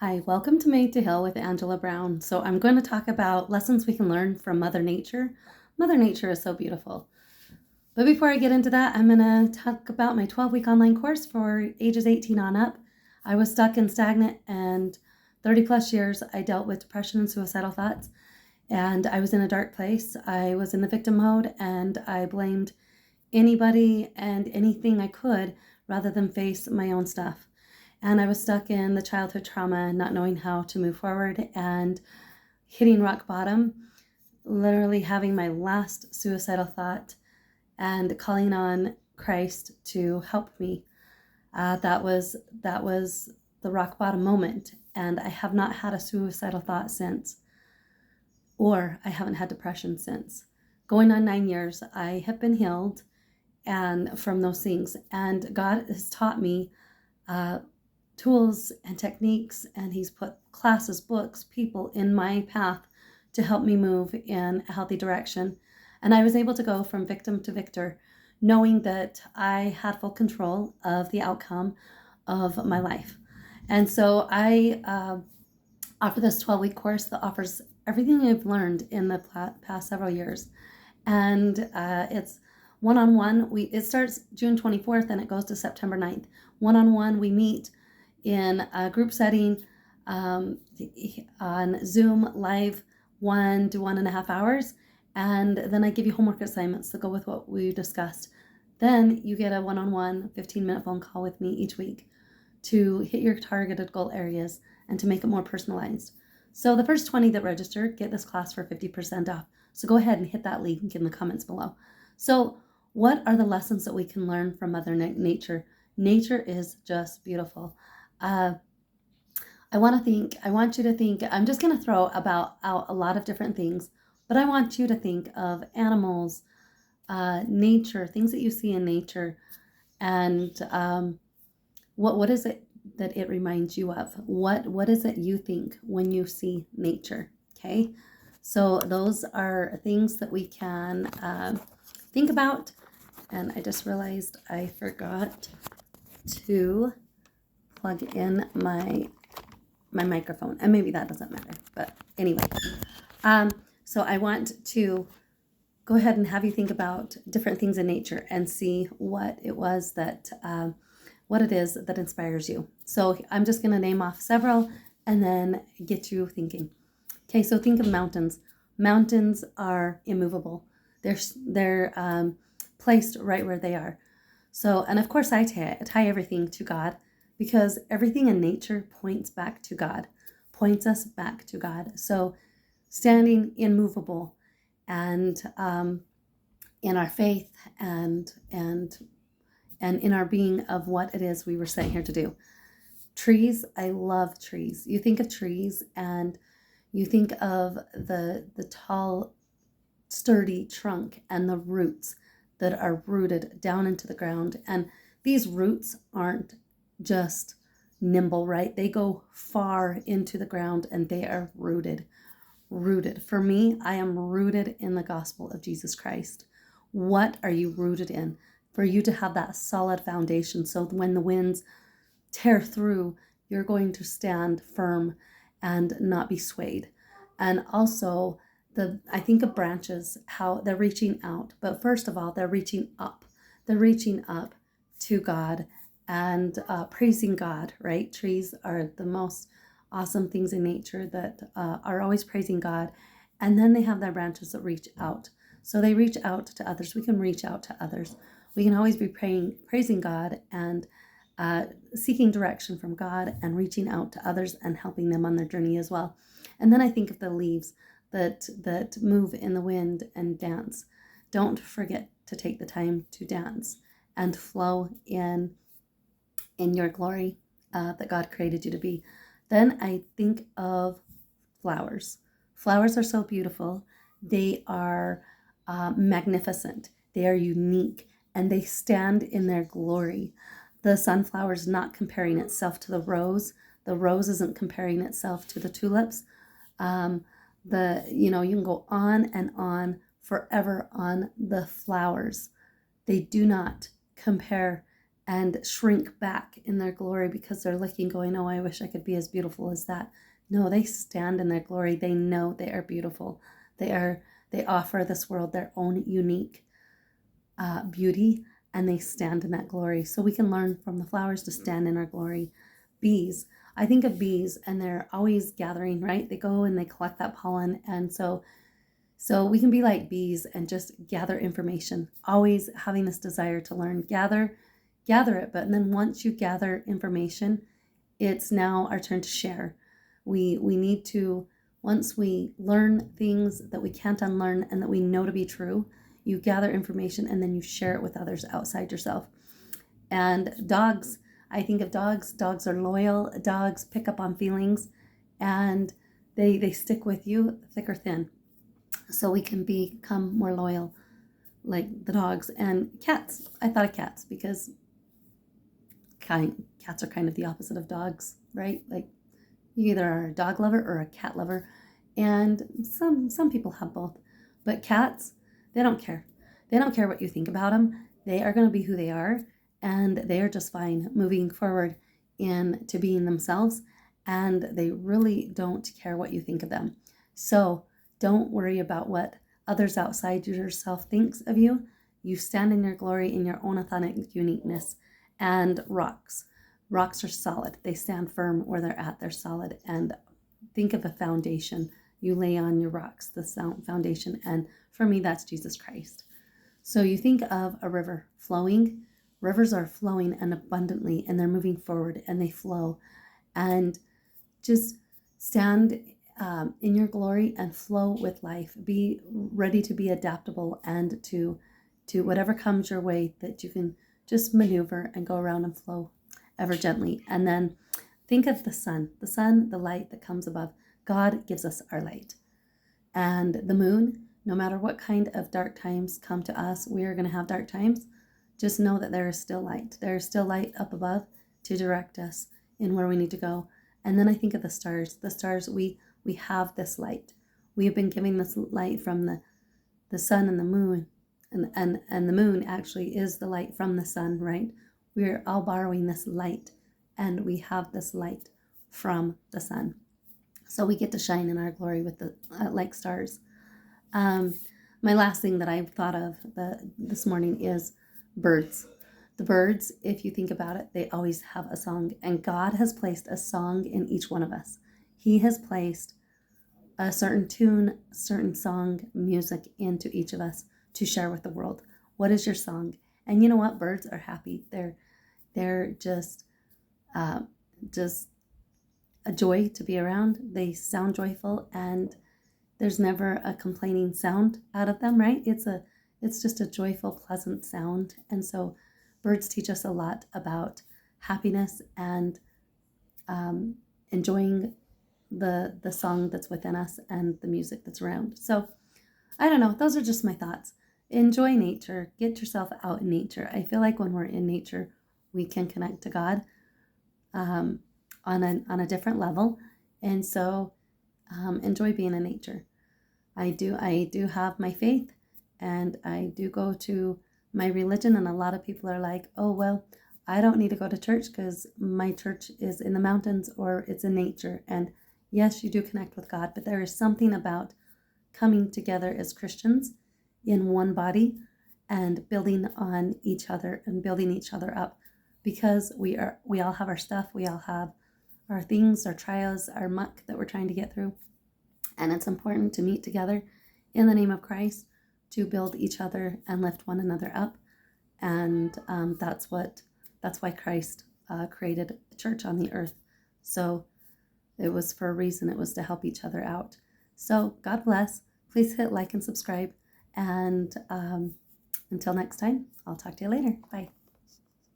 Hi, welcome to Made to Hill with Angela Brown. So, I'm going to talk about lessons we can learn from Mother Nature. Mother Nature is so beautiful. But before I get into that, I'm going to talk about my 12-week online course for ages 18 on up. I was stuck and stagnant, and 30 plus years I dealt with depression and suicidal thoughts, and I was in a dark place. I was in the victim mode, and I blamed anybody and anything I could rather than face my own stuff. And I was stuck in the childhood trauma, not knowing how to move forward and hitting rock bottom, literally having my last suicidal thought and calling on Christ to help me. That was the rock bottom moment, and I have not had a suicidal thought since, or I haven't had depression since. Going on 9 years, I have been healed and from those things, and God has taught me tools and techniques, and he's put classes, books, people in my path to help me move in a healthy direction. And I was able to go from victim to victor, knowing that I had full control of the outcome of my life. And so I offer this 12-week course that offers everything I've learned in the past several years. And it's one-on-one. It starts June 24th and it goes to September 9th. One-on-one, we meet in a group setting on Zoom live 1 to 1.5 hours. And then I give you homework assignments that go with what we discussed. Then you get a one-on-one 15-minute phone call with me each week to hit your targeted goal areas and to make it more personalized. So the first 20 that register get this class for 50% off. So go ahead and hit that link in the comments below. So what are the lessons that we can learn from Mother Nature? Nature is just beautiful. I want you to think, I'm just going to throw out a lot of different things, but I want you to think of animals, nature, things that you see in nature, and what is it that it reminds you of? What is it you think when you see nature? Okay, so those are things that we can think about. And I just realized I forgot to plug in my microphone, and maybe that doesn't matter, but anyway, so I want to go ahead and have you think about different things in nature and see what it was that what it is that inspires you. So I'm just going to name off several and then get you thinking. Okay, so think of mountains. Mountains are immovable. They're placed right where they are. So, and of course I tie everything to God, because everything in nature points back to God, points us back to God. So standing immovable and in our faith and in our being of what it is we were sent here to do. Trees, I love trees. You think of trees and you think of the tall, sturdy trunk and the roots that are rooted down into the ground. And these roots aren't just nimble, right? They go far into the ground and they are rooted. For me, I am rooted in the gospel of Jesus Christ. What are you rooted in? For you to have that solid foundation, so when the winds tear through, you're going to stand firm and not be swayed. And also, I think of branches, how they're reaching out, but first of all, they're reaching up. They're reaching up to God and praising God, right? Trees are the most awesome things in nature that are always praising God. And then they have their branches that reach out. So they reach out to others. We can reach out to others. We can always be praising God and seeking direction from God and reaching out to others and helping them on their journey as well. And then I think of the leaves that move in the wind and dance. Don't forget to take the time to dance and flow in your glory that God created you to be. Then I think of flowers. Flowers are so beautiful. They are magnificent. They are unique, and they stand in their glory. The sunflower is not comparing itself to the rose. The rose isn't comparing itself to the tulips. You can go on and on forever on the flowers. They do not compare and shrink back in their glory because they're looking, going, oh, I wish I could be as beautiful as that. No, they stand in their glory. They know they are beautiful. They offer this world their own unique beauty, and they stand in that glory. So we can learn from the flowers to stand in our glory. Bees. I think of bees, and they're always gathering, right? They go and they collect that pollen. And so we can be like bees and just gather information, always having this desire to learn, gather it. But then once you gather information, it's now our turn to share. We need to, once we learn things that we can't unlearn and that we know to be true, you gather information and then you share it with others outside yourself. And dogs, I think of dogs. Dogs are loyal. Dogs pick up on feelings, and they stick with you thick or thin. So we can become more loyal like the dogs. And cats. I thought of cats because cats are kind of the opposite of dogs, right? Like you either are a dog lover or a cat lover. And some people have both. But cats, they don't care. They don't care what you think about them. They are going to be who they are, and they are just fine moving forward into being themselves, and they really don't care what you think of them. So don't worry about what others outside yourself thinks of you. You stand in your glory, in your own authentic uniqueness. And rocks are solid. They stand firm where they're at. They're solid. And think of a foundation. You lay on your rocks, the foundation. And for me, that's Jesus Christ. So you think of a river flowing. Rivers are flowing and abundantly, and they're moving forward, and they flow. And just stand in your glory and flow with life. Be ready to be adaptable and to whatever comes your way, that you can just maneuver and go around and flow ever gently. And then think of the sun, the light that comes above. God gives us our light. And the moon, no matter what kind of dark times come to us, we are going to have dark times. Just know that there is still light. There is still light up above to direct us in where we need to go. And then I think of the stars. The stars, we have this light. We have been given this light from the sun and the moon. And the moon actually is the light from the sun, right? We're all borrowing this light, and we have this light from the sun. So we get to shine in our glory with the like stars. My last thing that I've thought of this morning is birds. The birds, if you think about it, they always have a song, and God has placed a song in each one of us. He has placed a certain tune, certain song, music into each of us to share with the world. What is your song? And you know what? Birds are happy. They're just a joy to be around. They sound joyful, and there's never a complaining sound out of them, right? It's just a joyful, pleasant sound. And so birds teach us a lot about happiness and enjoying the song that's within us and the music that's around. So I don't know. Those are just my thoughts. Enjoy nature. Get yourself out in nature. I feel like when we're in nature, we can connect to God on a different level. And so enjoy being in nature. I do have my faith, and I do go to my religion, and a lot of people are like, oh, well, I don't need to go to church because my church is in the mountains or it's in nature. And yes, you do connect with God, but there is something about coming together as Christians in one body and building on each other and building each other up, because we all have our stuff. We all have our things, our trials, our muck that we're trying to get through. And it's important to meet together in the name of Christ to build each other and lift one another up. And that's why Christ created a church on the earth. So it was for a reason. It was to help each other out. So God bless. Please hit like and subscribe. And until next time, I'll talk to you later. Bye.